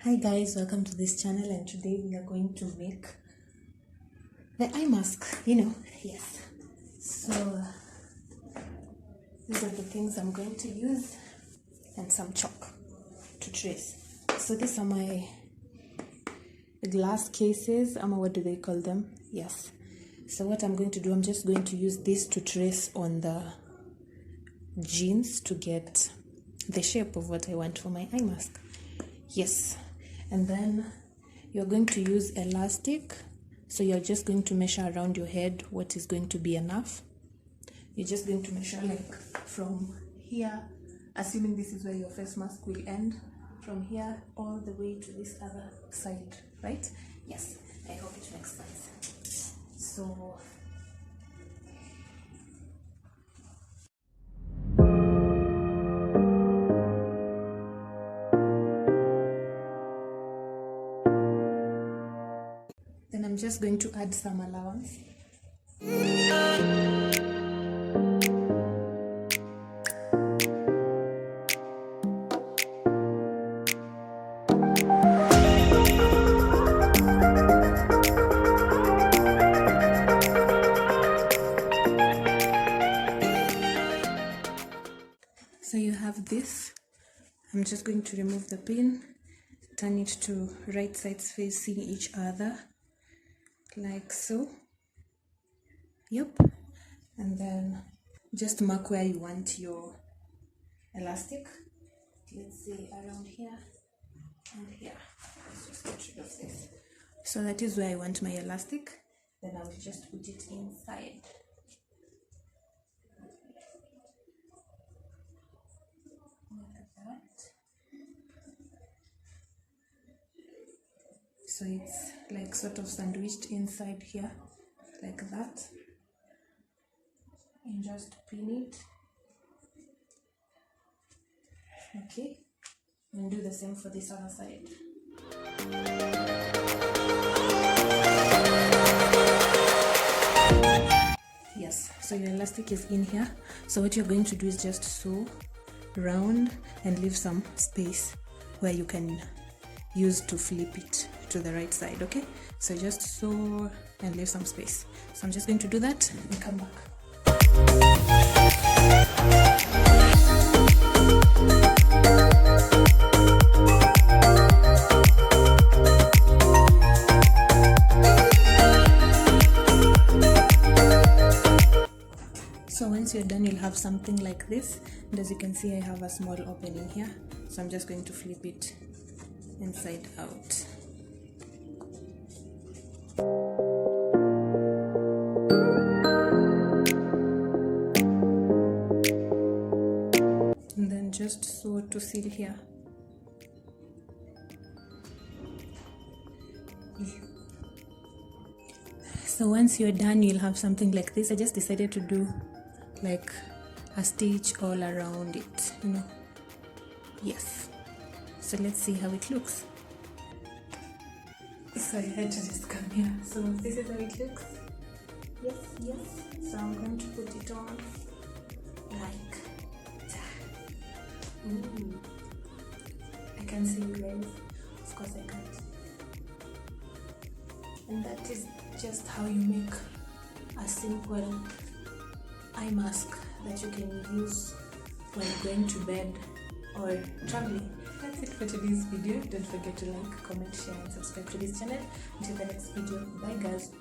Hi guys, welcome to this channel, and today we are going to make the eye mask, yes. So these are the things I'm going to use and some chalk to trace. So these are my glass cases, what do they call them? Yes. So what I'm going to do, I'm just going to use this to trace on the jeans to get the shape of what I want for my eye mask. Yes. And then you're going to use elastic, so you're just going to measure around your head what is going to be enough. You're just going to measure like from here, assuming this is where your face mask will end, from here all the way to this other side, right? Yes, I hope it makes sense. So then I'm just going to add some allowance. So you have this. I'm just going to remove the pin, turn it to right sides facing each other, like so. Yep. And then just mark where you want your elastic. Let's say around here and here. Let's just get rid of this. So that is where I want my elastic. Then I will just put it inside. Like that. So it's like sort of sandwiched inside here, like that. And just pin it. Okay, and do the same for this other side. Yes, so your elastic is in here. So what you're going to do is just sew round and leave some space where you can use to flip it to the right side. Okay, so just sew and leave some space. So I'm just going to do that and come back. So once you're done, you'll have something like this, and as you can see I have a small opening here, so I'm just going to flip it inside out. And then just sew to seal here. So once you're done, you'll have something like this. I just decided to do like a stitch all around it, Yes. So let's see how it looks. So I had to just come here. So this is how it looks. Yes. So I'm going to put it on like that. Ooh. I can see you guys. Of course I can't. And that is just how you make a simple eye mask that you can use when going to bed or traveling. That's it for today's video. Don't forget to like, comment, share and subscribe to this channel. Until the next video, bye guys.